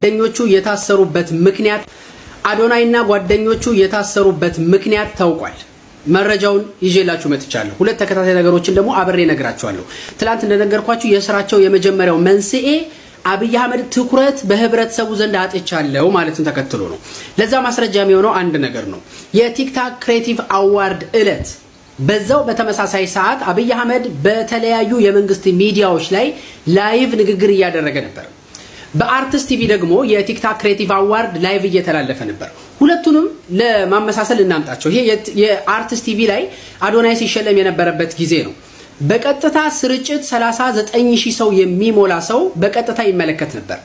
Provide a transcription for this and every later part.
ጓደኞቹ የታሰሩበት ምክንያት አዶናይና ጓደኞቹ የታሰሩበት ምክንያት ታውቋል። መረጃውን ይዤላችሁ መጥቻለሁ። ሁለት ተከታታይ ነገሮችን ደግሞ አብሬ ነግራችኋለሁ። ትላንት እንደነገርኳችሁ የስራቸው የመጀመሪያው መንስኤ አብይ አህመድ ትኩረት በህብረተሰቡ ዘንድ አጥቻለሁ ማለትን ተከትሎ ነው። ለዛ ማስረጃ የሚሆነው አንድ ነገር ነው። የቲክታክ ክሬቲቭ አዋርድ እለት በዛው በተመሳሳይ ሰዓት አብይ አህመድ በተለያዩ የመንግስት ሚዲያዎች ላይ ላይቭ ንግግር እያደረገ ነበር። በአርቲስት ቲቪ ደግሞ የቲክታክ ክሬቲቭ አዋርድ ላይቭ እየተላለፈ ነበር። ሁለቱንም ለማመሳሰል እናምጣቸው። ይሄ የአርቲስት ቲቪ ላይ አዶናይ ሲሸለም የነበረበት ጊዜ ነው። በቀጥታ ስርጭት 39000 ሰው የሚሞላ ሰው በቀጥታ ይመለከት ነበር።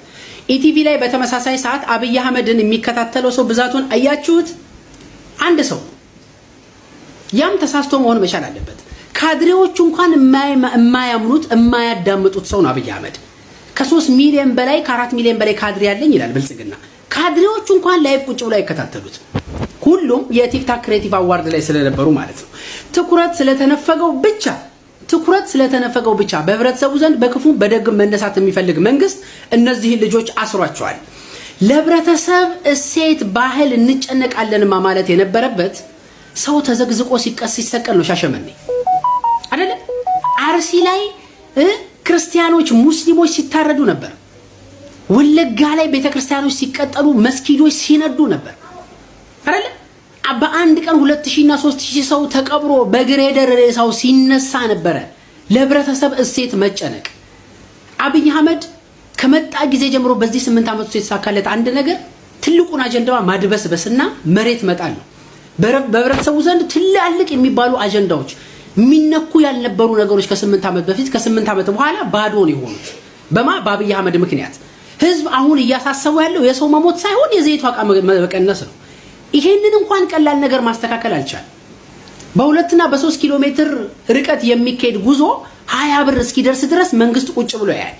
ኢቲቪ ላይ በተመሳሳይ ሰዓት አብይ አህመድን የሚከታተለው ሰው ብዛቱን አያችሁት? አንድ ሰው። ያም ተሳስቶ መሆን መቻል አለበት። ካድሬዎቹ እንኳን የማያምኑት የማያዳምጡት ሰው ነው አብይ አህመድ። ከ3 ሚሊዮን በላይ ከ4 ሚሊዮን በላይ ካድሬ ያለኝ ይላል ብልጽግና። ካድሬዎቹ እንኳን ላይቭ ቁጭ ብለው አይከታተሉት። ሁሉም የቲክታክ ክሬቲቭ አዋርድ ላይ ስለነበሩ ማለት ነው። ትኩረት ስለተነፈገው ብቻ በህብረተሰቡ ዘንድ በክፉ በደግም መነሳት የሚፈልግ መንግስት እነዚህን ልጆች አስሯቸዋል። ለህብረተሰብ እሴት ባህል እንጨነቃለንማ ማለት የነበረበት ሰው ተዘግዝቆ ሲሰቀል ነው። ሻሸመኔ አይደለ? አርሲ ላይ ክርስቲያኖች ሙስሊሞች ሲታረዱ ነበር። ወለጋ ላይ ቤተክርስቲያኖች ሲቀጠሉ መስጊዶች ሲነዱ ነበር አይደለ? በአንድ ቀን 2000 እና 3000 ሰው ተቀብሮ በግሬደር ሬሳው ሲነሳ ነበረ። ለህብረተሰብ እሴት መጨነቅ። አብይ አህመድ ከመጣ ጊዜ ጀምሮ በዚህ 8 ዓመት ውስጥ የተሳካለት አንድ ነገር ትልቁን አጀንዳዋ ማድበስበስና መሬት መጣል ነው። በህብረተሰቡ ዘንድ ትላልቅ የሚባሉ አጀንዳዎች የሚነኩ ያልነበሩ ነገሮች ከ8 ዓመት በፊት ከ8 ዓመት በኋላ ባዶ ነው የሆኑት። በአብይ አህመድ ምክንያት ህዝብ አሁን እያሳሰበው ያለው የሰው መሞት ሳይሆን የዘይት ዋጋ መቀነስ ነው። ይሄንን እንኳን ቀላል ነገር ማስተካከል አልቻለም። በ2 እና በ3 ኪሎ ሜትር ርቀት የሚካሄድ ጉዞ 20 ብር እስኪደርስ ድረስ መንግስት ቁጭ ብሎ ያያል።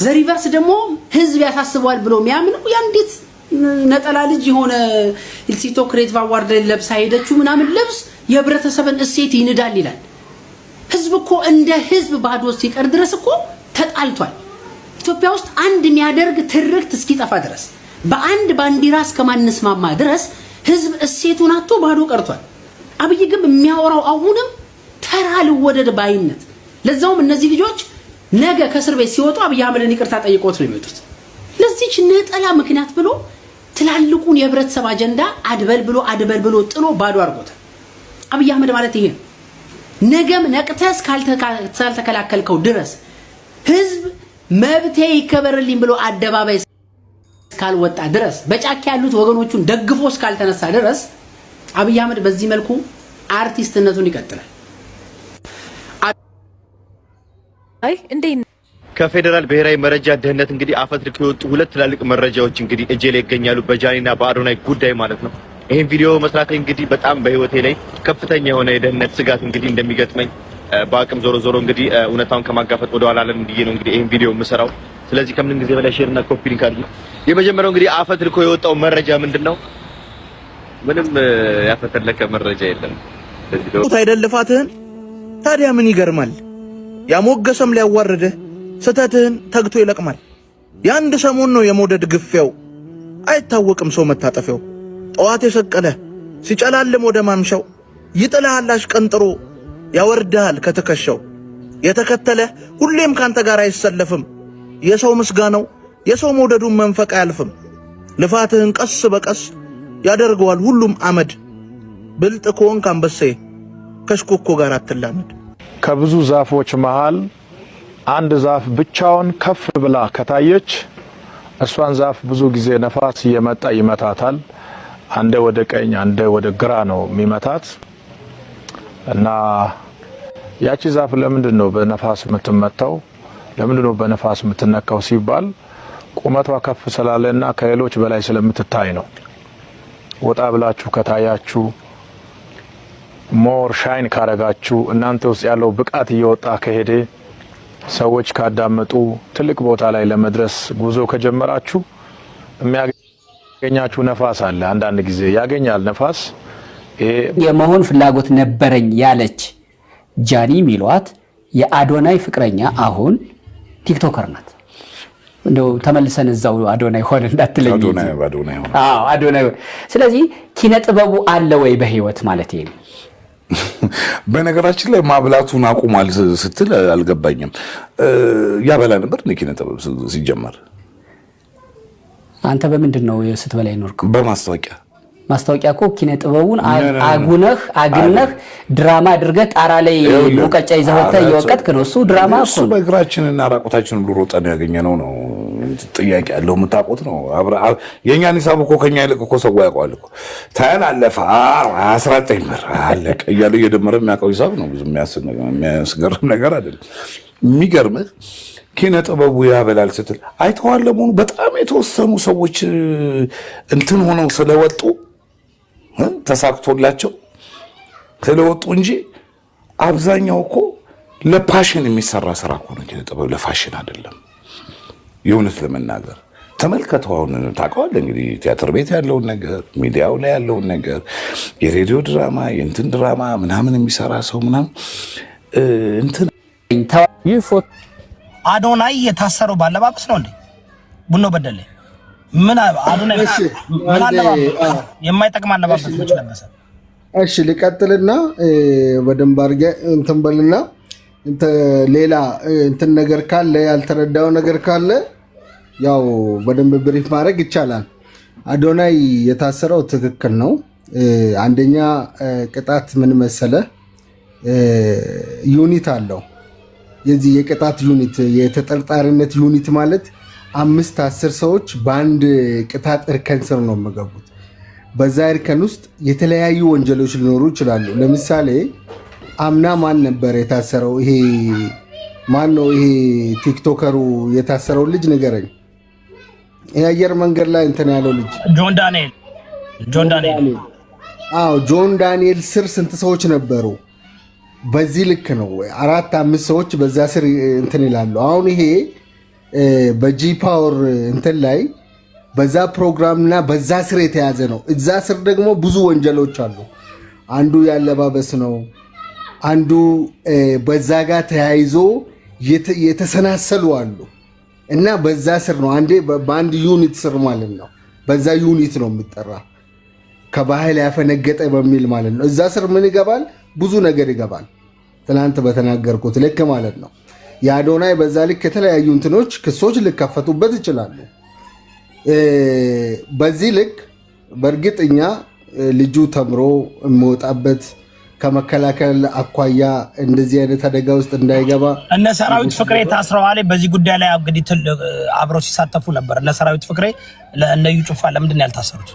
ዘሪቨርስ ደግሞ ህዝብ ያሳስበዋል ብሎ የሚያምነው ያንዲት ነጠላ ልጅ የሆነ ቲክቶክ ክሬቲቭ አዋርድ ለብሳ ሄደችው ምናምን ልብስ የህብረተሰብን እሴት ይንዳል ይላል። ህዝብ እኮ እንደ ህዝብ ባዶ ሲቀር ድረስ እኮ ተጣልቷል። ኢትዮጵያ ውስጥ አንድ የሚያደርግ ትርክት እስኪጠፋ ድረስ በአንድ ባንዲራ እስከማንስማማ ድረስ ህዝብ እሴቱን አጥቶ ባዶ ቀርቷል። አብይ ግን የሚያወራው አሁንም ተራ ልወደድ ባይነት። ለዛውም እነዚህ ልጆች ነገ ከእስር ቤት ሲወጡ አብይ አህመድን ይቅርታ ጠይቆት ነው የሚወጡት። ለዚህች ነጠላ ምክንያት ብሎ ትላልቁን የህብረተሰብ አጀንዳ አድበል ብሎ ጥሎ ባዶ አድርጎታል። አብይ አህመድ ማለት ይሄ ነው። ነገም ነቅተስ ካልተከላከልከው ድረስ ህዝብ መብቴ ይከበርልኝ ብሎ አደባባይ ካልወጣ ድረስ በጫካ ያሉት ወገኖቹን ደግፎ እስካልተነሳ ድረስ አብይ አህመድ በዚህ መልኩ አርቲስትነቱን ይቀጥላል። አይ እንዴ ከፌደራል ብሔራዊ መረጃ ደህንነት እንግዲህ አፈትልኮ የወጡ ሁለት ትላልቅ መረጃዎች እንግዲህ እጄ ላይ ይገኛሉ፣ በጃኒና በአዶናይ ጉዳይ ማለት ነው። ይሄን ቪዲዮ መስራት እንግዲህ በጣም በህይወቴ ላይ ከፍተኛ የሆነ የደህንነት ስጋት እንግዲህ እንደሚገጥመኝ በአቅም ዞሮ እንግዲህ እውነታውን ከማጋፈጥ ወደ ኋላ አለን ብዬ ነው እንግዲህ ይሄን ቪዲዮ የምሰራው። ስለዚህ ከምንም ጊዜ በላይ ሼር እና ኮፒ ሊንክ አድርጉ። የመጀመሪያው እንግዲህ አፈትልኮ የወጣው መረጃ ምንድነው? ምንም ያፈተለከ መረጃ የለም። ስለዚህ አይደልፋትህን ታዲያ ምን ይገርማል? ያሞገሰም ሊያዋርድህ ስተትህን ተግቶ ይለቅማል። የአንድ ሰሞን ነው የመውደድ ግፊያው፣ አይታወቅም ሰው መታጠፊያው። ጠዋት የሰቀለ ሲጨላልም ወደ ማምሻው ይጥልሃል አሽቀንጥሮ ያወርድሃል ከትከሻው። የተከተለ ሁሌም ካንተ ጋር አይሰለፍም። የሰው ምስጋናው የሰው መውደዱን መንፈቅ አያልፍም። ልፋትህን ቀስ በቀስ ያደርገዋል ሁሉም አመድ። ብልጥ ከሆንክ አንበሴ ከሽኮኮ ጋር አትላመድ። ከብዙ ዛፎች መሃል አንድ ዛፍ ብቻውን ከፍ ብላ ከታየች እሷን ዛፍ ብዙ ጊዜ ነፋስ እየመጣ ይመታታል። አንደ ወደ ቀኝ አንደ ወደ ግራ ነው የሚመታት እና ያቺ ዛፍ ለምንድነው በነፋስ የምትመታው? ለምንድነው በነፋስ የምትነካው ሲባል ቁመቷ ከፍ ስላለና ከሌሎች በላይ ስለምትታይ ነው። ወጣ ብላችሁ ከታያችሁ ሞር ሻይን ካረጋችሁ እናንተ ውስጥ ያለው ብቃት እየወጣ ከሄደ ሰዎች ካዳመጡ ትልቅ ቦታ ላይ ለመድረስ ጉዞ ከጀመራችሁ የሚያገኛችሁ ነፋስ አለ። አንዳንድ ጊዜ ያገኛል ነፋስ። የመሆን ፍላጎት ነበረኝ ያለች ጃኒ ሚሏት የአዶናይ ፍቅረኛ አሁን ቲክቶከር ናት። እንደው ተመልሰን እዛው አዶናይ ሆነ እንዳትለኝ። አዶናይ ሆነ። አዶናይ። ስለዚህ ኪነ ጥበቡ አለ ወይ በህይወት ማለት ይሄ? በነገራችን ላይ ማብላቱን አቁሟል ስትል አልገባኝም። ያበላ ነበር ኪነ ጥበብ ሲጀመር። አንተ በምንድን ነው ስትበላ ይኖርከው? በማስታወቂያ እኮ ኪነ ጥበቡን አግነህ ድራማ አድርገህ ጣራ ላይ ሙቀጫ ይዘህ ወጥተህ እየወቀጥክ ነው። እሱ ድራማ እኮ ነው። በእግራችንና ራቆታችንን ሁሉ ሮጠን ያገኘነው ነው። ጥያቄ ያለው የምታውቁት ነው። የእኛን ሂሳብ እኮ ከኛ ይልቅ እኮ ሰው ያውቀዋል እኮ። ተላለፈ 19 ብር አለቀ እያለ እየደመረ የሚያውቀው ሂሳብ ነው። ብዙ የሚያስገርም ነገር አይደለም። የሚገርምህ ኪነ ጥበቡ ያበላል ስትል አይተዋል። ለመሆኑ በጣም የተወሰኑ ሰዎች እንትን ሆነው ስለወጡ ተሳክቶላቸው ስለወጡ እንጂ አብዛኛው እኮ ለፓሽን የሚሰራ ስራ እኮ ነው ኪነ ጥበብ፣ ለፋሽን አይደለም። የእውነት ለመናገር ተመልከተው። አሁን ታውቀዋለህ እንግዲህ ቲያትር ቤት ያለውን ነገር፣ ሚዲያው ላይ ያለውን ነገር፣ የሬዲዮ ድራማ የእንትን ድራማ ምናምን የሚሰራ ሰው ምናምን እንትን አዶናይ የታሰረው ባለባበስ ነው እንዴ? ቡኖ በደለ ምን አዶናይ የማይጠቅም አለባበስ ለበሰ። እሺ ልቀጥልና በደንብ አድርገህ እንትን በልና ሌላ እንትን ነገር ካለ ያልተረዳው ነገር ካለ ያው በደንብ ብሪፍ ማድረግ ይቻላል። አዶናይ የታሰረው ትክክል ነው። አንደኛ ቅጣት ምን መሰለ ዩኒት አለው። የዚህ የቅጣት ዩኒት የተጠርጣሪነት ዩኒት ማለት 5-10 ሰዎች በአንድ ቅጣት እርከን ስር ነው የሚገቡት። በዛ እርከን ውስጥ የተለያዩ ወንጀሎች ሊኖሩ ይችላሉ። ለምሳሌ አምና ማን ነበር የታሰረው? ይሄ ማን ነው? ይሄ ቲክቶከሩ የታሰረው ልጅ ንገረኝ። የአየር መንገድ ላይ እንትን ያለው ልጅ ጆን ዳንኤል። አዎ ጆን ዳንኤል ስር ስንት ሰዎች ነበሩ? በዚህ ልክ ነው 4-5 ሰዎች በዛ ስር እንትን ይላሉ። አሁን ይሄ በጂ ፓወር እንትን ላይ በዛ ፕሮግራምና በዛ ስር የተያዘ ነው። እዛ ስር ደግሞ ብዙ ወንጀሎች አሉ። አንዱ ያለባበስ ነው። አንዱ በዛ ጋር ተያይዞ የተሰናሰሉ አሉ እና በዛ ስር ነው። አንዴ በአንድ ዩኒት ስር ማለት ነው። በዛ ዩኒት ነው የሚጠራ ከባህል ያፈነገጠ በሚል ማለት ነው። እዛ ስር ምን ይገባል? ብዙ ነገር ይገባል። ትናንት በተናገርኩት ልክ ማለት ነው። የአዶናይ በዛ ልክ የተለያዩ እንትኖች ክሶች ሊከፈቱበት ይችላሉ። በዚህ ልክ በእርግጠኛ ልጁ ተምሮ የሚወጣበት ከመከላከል አኳያ እንደዚህ አይነት አደጋ ውስጥ እንዳይገባ እነ ሰራዊት ፍቅሬ ታስረዋል። በዚህ ጉዳይ ላይ እንግዲህ አብረው ሲሳተፉ ነበር። እነ ሰራዊት ፍቅሬ እነ እዩ ጩፋ ለምንድን ነው ያልታሰሩት?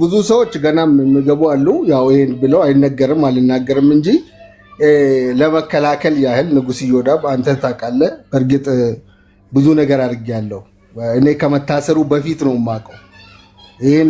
ብዙ ሰዎች ገና የሚገቡ አሉ። ያው ይሄን ብለው አይነገርም አልናገርም እንጂ ለመከላከል ያህል ንጉስ ይወዳብ አንተ ታውቃለህ። በእርግጥ ብዙ ነገር አድርጌያለሁ። እኔ ከመታሰሩ በፊት ነው የማውቀው ይሄን